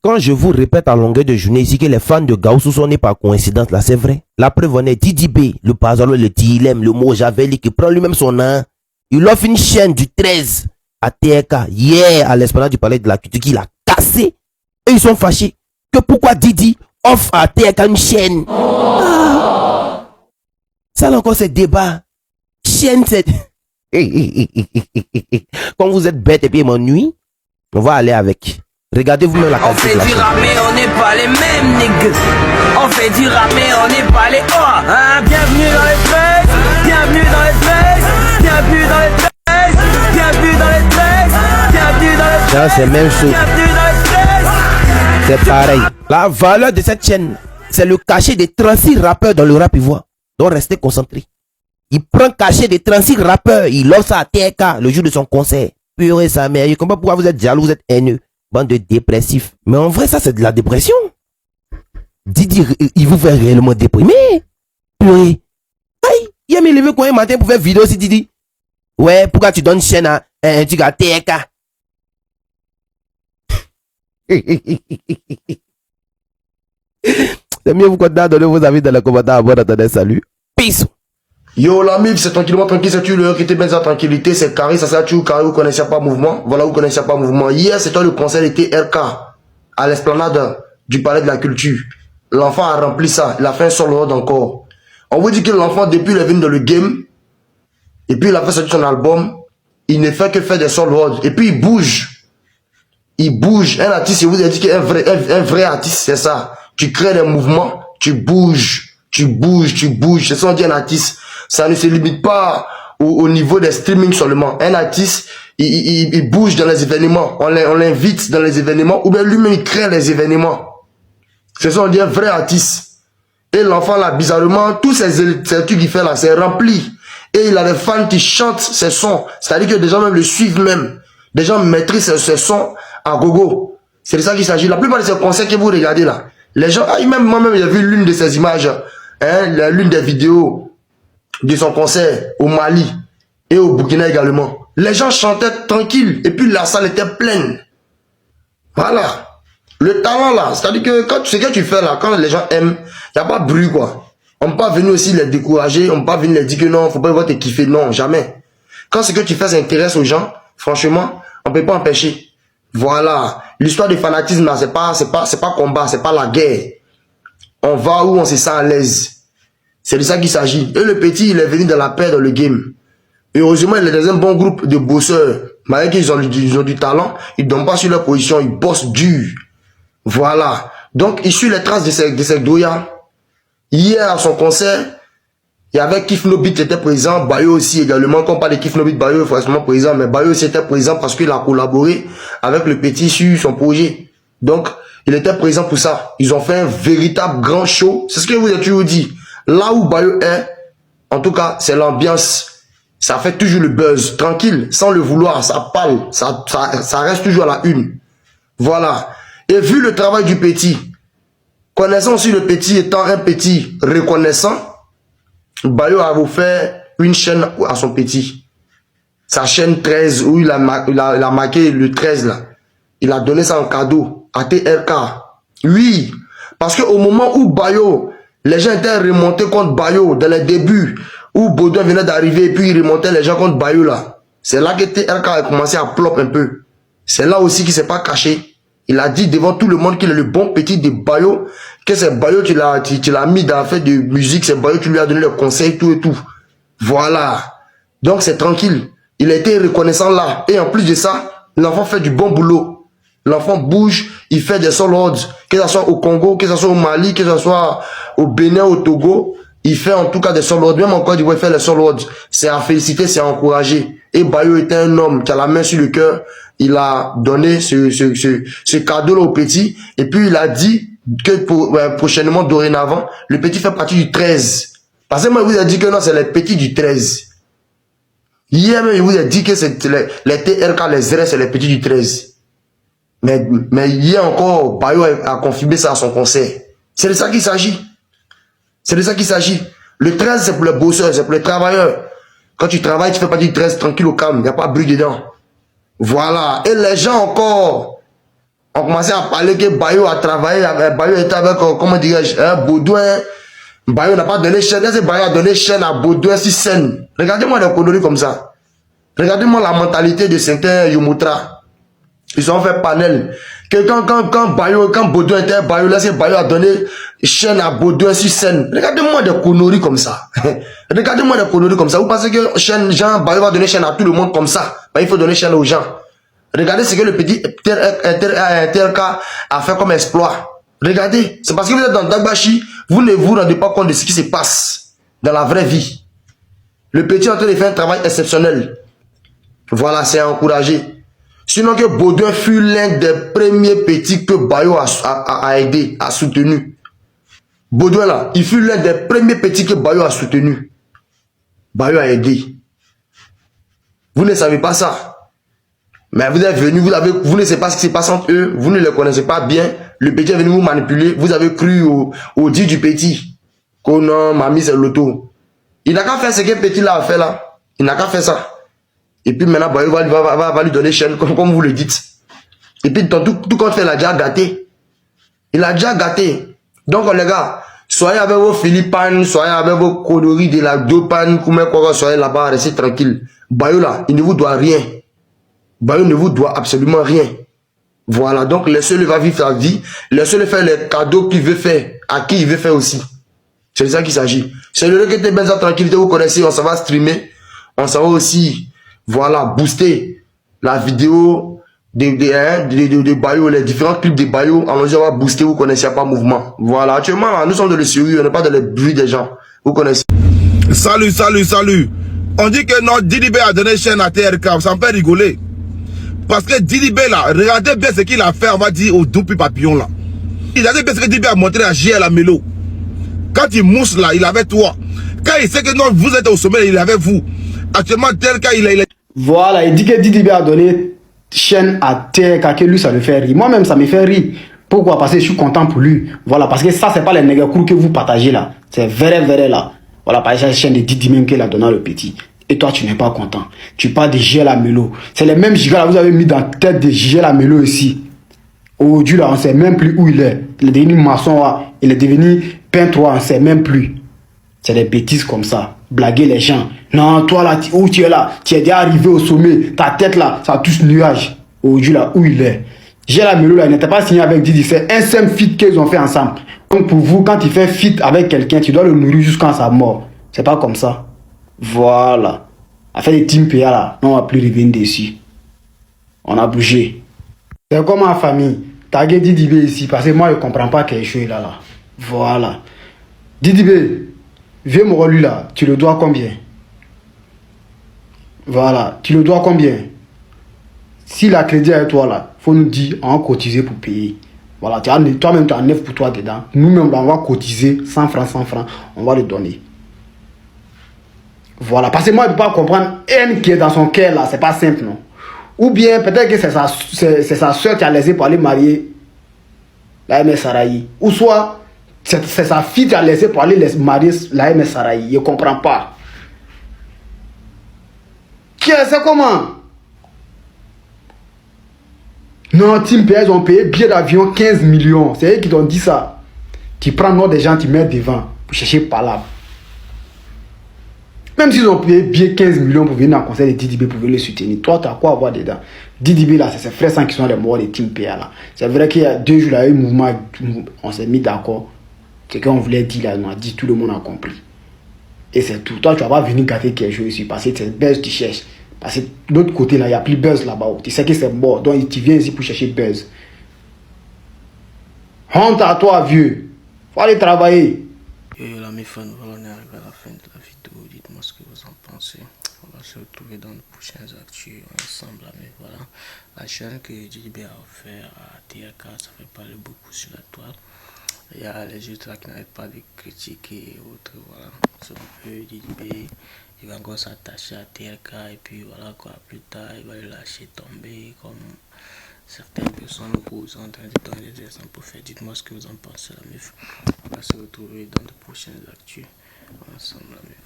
Quand je vous répète à longueur de journée ici que les fans de Gaoussou sont nés par coïncidence, là, c'est vrai. La preuve en est Didi B, le Pazalo, le Tilem, le Mojaveli, qui prend lui-même son nom. Il offre une chaîne du 13 à TRK, hier, à l'esplanade du palais de la culture, qu'il a cassé. Et ils sont fâchés. Que pourquoi Didi offre à TRK une chaîne? Ça, là encore, c'est débat. Chaîne, c'est... Quand vous êtes bête et puis m'ennuie, on va aller avec. Regardez vous-même la qualité. On fait du rap mais on n'est pas les mêmes niggas. On fait du rap mais on n'est pas les hein? Bienvenue dans les places, bienvenue dans les places, bienvenue dans les places, bienvenue dans les places, bienvenue dans les places. Ça c'est même chose. Bienvenue dans les places. C'est pareil. La valeur de cette chaîne, c'est le cachet des 36 rappeurs dans le rap ivoire. Donc restez concentrés. Il prend cachet des 36 rappeurs, il offre ça à TRK le jour de son concert. Purée sa mère, je comprends pourquoi vous êtes jaloux, vous êtes haineux. Bande de dépressifs. Mais en vrai, ça, c'est de la dépression. Didi, il vous fait réellement déprimer. Purée. Aïe, il a mis levé coin un matin pour faire vidéo aussi, Didi. Ouais, pourquoi tu donnes chaîne à un truc à TRK? C'est mieux vous continuer à donner vos avis dans les commentaires. Bon, attendez, salut. Peace. Yo la mif, c'est tranquillement tranquille, c'est tu le qui était bien sa tranquillité, c'est carré, ça tu carré, vous connaissez pas mouvement, voilà vous connaissez pas mouvement. Hier c'était le concert de TRK à l'esplanade du palais de la culture. L'enfant a rempli ça, il a fait un solo road encore. On vous dit que l'enfant depuis il est venu dans le game, et puis il a fait sortir son album, il ne fait que faire des solo road, et puis il bouge. Il bouge, un artiste, je vous ai dit qu'un vrai artiste c'est ça. Tu crées des mouvements, tu bouges, c'est ça on dit un artiste. Ça ne se limite pas au niveau des streamings seulement. Un artiste, il bouge dans les événements. On l'invite dans les événements. Ou bien lui-même, il crée les événements. C'est ça, on dit un vrai artiste. Et l'enfant, là, bizarrement, tous ces trucs qu'il fait là, c'est rempli. Et il a des fans qui chantent ses sons. C'est-à-dire que des gens même le suivent même. Des gens maîtrisent ses sons à gogo. C'est de ça qu'il s'agit. La plupart de ces concerts que vous regardez là, les gens, même moi-même, j'ai vu l'une de ces images, hein, l'une des vidéos de son concert au Mali et au Burkina également. Les gens chantaient tranquille et puis la salle était pleine. Voilà. Le talent là, c'est-à-dire que quand ce que tu fais là, quand les gens aiment, il n'y a pas de bruit quoi. On ne peut pas venir aussi les décourager, on ne peut pas venir les dire que non, faut pas te kiffer, non, jamais. Quand ce que tu fais s'intéresse aux gens, franchement, on ne peut pas empêcher. Voilà. L'histoire du fanatisme là, c'est pas combat, c'est pas la guerre. On va où on se sent à l'aise. C'est de ça qu'il s'agit. Et le petit, il est venu dans la paix dans le game. Et heureusement, il est dans un bon groupe de bosseurs. Malgré qu'ils ont du talent, ils ne donnent pas sur leur position, ils bossent dur. Voilà. Donc, il suit les traces de ces doyas. Hier, à son concert, il y avait Kif Nobit qui était présent, Bayo aussi également. Quand on parle de Kif Nobit, Bayo est forcément présent, mais Bayo aussi était présent parce qu'il a collaboré avec le petit sur son projet. Donc, il était présent pour ça. Ils ont fait un véritable grand show. C'est ce que je vous ai toujours dit. Là où Bayo est, en tout cas, c'est l'ambiance. Ça fait toujours le buzz. Tranquille, sans le vouloir, ça parle. Ça reste toujours à la une. Voilà. Et vu le travail du petit, connaissant aussi le petit étant un petit reconnaissant, Bayo a offert une chaîne à son petit. Sa chaîne 13, où il a marqué le 13 là. Il a donné ça en cadeau à TRK. Oui, parce qu'au moment où Bayo, les gens étaient remontés contre Bayo dans les débuts, où Baudouin venait d'arriver et puis il remontait les gens contre Bayo là. C'est là que TRK a commencé à plop un peu. C'est là aussi qu'il ne s'est pas caché. Il a dit devant tout le monde qu'il est le bon petit de Bayo, que c'est Bayo qui l'a mis dans la fête de musique, c'est Bayo qui lui a donné le conseil, tout et tout. Voilà. Donc c'est tranquille. Il a été reconnaissant là. Et en plus de ça, l'enfant fait du bon boulot. L'enfant bouge, il fait des solo, que ce soit au Congo, que ce soit au Mali, que ce soit au Bénin, au Togo. Il fait en tout cas des solo, même encore il va faire les solo. C'est à féliciter, c'est à encourager. Et Bayo était un homme qui a la main sur le cœur. Il a donné ce cadeau-là au petit. Et puis il a dit que prochainement, dorénavant, le petit fait partie du 13. Parce que moi, il vous a dit que non, c'est les petits du 13. Hier même, il vous a dit que c'est les TRK, les ZR, c'est les petits du 13. Mais hier encore, Bayo a confirmé ça à son concert. C'est de ça qu'il s'agit. C'est de ça qu'il s'agit. Le 13, c'est pour les bosseurs, c'est pour les travailleurs. Quand tu travailles, tu fais partie du 13 tranquille au calme. Il n'y a pas de bruit dedans. Voilà. Et les gens encore, On commençait à parler que Bayo a travaillé, Bayo était avec, comment dirais-je, Baudouin. Bayo n'a pas donné chaîne. Bayo a donné chaîne à Baudouin sur scène. Regardez-moi les conneries comme ça. Regardez-moi la mentalité de certains Yomutra. Ils ont fait panel. Quand Baudouin était Bayo, là, c'est Bayo a donné chaîne à Baudouin sur scène. Regardez-moi des conneries comme ça. Regardez-moi des conneries comme ça. Vous pensez que Bayo va donner chaîne à tout le monde comme ça? Ben, il faut donner chaîne aux gens. Regardez ce que le petit TRK a fait comme exploit. Regardez, c'est parce que vous êtes dans Dagbashi, vous ne vous rendez pas compte de ce qui se passe dans la vraie vie. Le petit est en train de faire un travail exceptionnel. Voilà, c'est encouragé. Sinon que Baudouin fut l'un des premiers petits que Bayo a aidé, a soutenu. Baudouin là, il fut l'un des premiers petits que Bayo a soutenu. Bayo a aidé. Vous ne savez pas ça. Mais vous êtes venu, vous ne savez pas ce qui se passe entre eux, vous ne les connaissez pas bien. Le petit est venu vous manipuler, vous avez cru au dit du petit. Que non, mamie c'est l'auto. Il n'a qu'à faire ce que le petit là a fait là. Il n'a qu'à faire ça. Et puis maintenant, Bayo va lui donner chaîne, comme vous le dites. Et puis tout compte fait, il a déjà gâté. Il a déjà gâté. Donc les gars, soyez avec vos Philippanes, soyez avec vos conneries de la dopane, soyez là-bas, restez tranquille. Bayo là, il ne vous doit rien. Bayo ne vous doit absolument rien. Voilà, donc laissez-le va vivre sa vie, laissez-le faire les cadeaux qu'il veut faire, à qui il veut faire aussi. C'est de ça qu'il s'agit. C'est le que t'es bien en tranquillité, vous connaissez, on s'en va streamer, on s'en va aussi, voilà, booster la vidéo de Bayo, les différents clips de Bayo, on va booster, vous connaissez pas mouvement. Voilà, actuellement, nous sommes dans le sérieux, on n'est pas dans le bruit des gens, vous connaissez. Salut. On dit que notre Didibé a donné chaîne à TRK, ça me fait rigoler. Parce que Didibé là, regardez bien ce qu'il a fait, on va dire, au Doupi Papillon là. Regardez bien ce que Didibé a montré à JL à Melo. Quand il mousse là, il avait toi. Quand il sait que non, vous êtes au sommet, il avait vous. Actuellement, TRK, il est... Voilà, il dit que Didibé a donné chaîne à TRK, que lui, ça le fait rire. Moi-même, ça me fait rire. Pourquoi? Parce que je suis content pour lui. Voilà, parce que ça, c'est pas les nègres que vous partagez là. C'est vrai là. Voilà, par exemple, la chaîne de Didibé qu'il a donné le petit. Et toi, tu n'es pas content. Tu parles de JL Amelo. C'est les mêmes gigas là, vous avez mis dans la tête de JL Amelo ici. Aujourd'hui, là, on ne sait même plus où il est. Il est devenu maçon, là. Il est devenu peintre, on ne sait même plus. C'est des bêtises comme ça. Blaguer les gens. Non, toi, là, où tu es là, tu es déjà arrivé au sommet. Ta tête, là, ça touche nuage. Aujourd'hui, là, où il est. JL Amelo, là, il n'était pas signé avec Didi. C'est un seul feat qu'ils ont fait ensemble. Donc, pour vous, quand tu fais feat avec quelqu'un, tu dois le nourrir jusqu'à sa mort. C'est pas comme ça. Voilà. Afin des team PA là, on va plus revenir dessus. On a bougé. C'est comme ma famille. Taguer Didibé ici, parce que moi je comprends pas quelque chose là. Voilà. Didibé, viens me lui là, tu le dois combien? Voilà, tu le dois combien? S'il a crédit avec toi là, faut nous dire, on va cotiser pour payer. Voilà, toi-même tu as 9 pour toi dedans. Nous-mêmes on va cotiser 100 francs, on va le donner. Voilà, parce que moi je ne peux pas comprendre haine qui est dans son cœur là, c'est pas simple non. Ou bien peut-être que c'est sa soeur qui a laissé pour aller marier la MS Sarayi. Ou soit c'est sa fille qui a laissé pour aller marier la MS Sarayi. Je ne comprends pas. C'est comment? Non, Team PS ont payé billet d'avion 15 millions. C'est eux qui t'ont dit ça. Tu prends le nom des gens, tu mets devant pour chercher par là. Même s'ils ont payé bien 15 millions pour venir en concert de Didibé pour venir le soutenir, toi, tu as quoi à voir dedans? Didibé, là, c'est ses frères sans qui sont les morts des Team PA, là. C'est vrai qu'il y a 2 jours, là, il y a eu un mouvement, on s'est mis d'accord. C'est qu'on voulait dire, là, on a dit, tout le monde a compris. Et c'est tout. Toi, tu vas pas venir gâter quelque chose ici, parce que c'est buzz que tu cherches. Parce que de l'autre côté, là, il n'y a plus buzz là-bas. Tu sais que c'est mort, donc tu viens ici pour chercher buzz. Honte à toi, vieux. Faut aller travailler. Et là, mes fans, voilà, on est arrivé à la fin de la vidéo. Dites-moi ce que vous en pensez. On va se retrouver dans de prochaines actus ensemble. Mais voilà, la chaîne que Didibé a offert à TRK, ça fait parler beaucoup sur la toile. Il y a les autres là qui n'arrêtent pas de critiquer et autres. Voilà, c'est un peu Didibé. Il va encore s'attacher à TRK et puis voilà quoi, plus tard il va le lâcher tomber comme certaines personnes vous sont en train de donner des exemples pour faire. Dites-moi ce que vous en pensez la meuf. On va se retrouver dans de prochaines actus ensemble la meuf.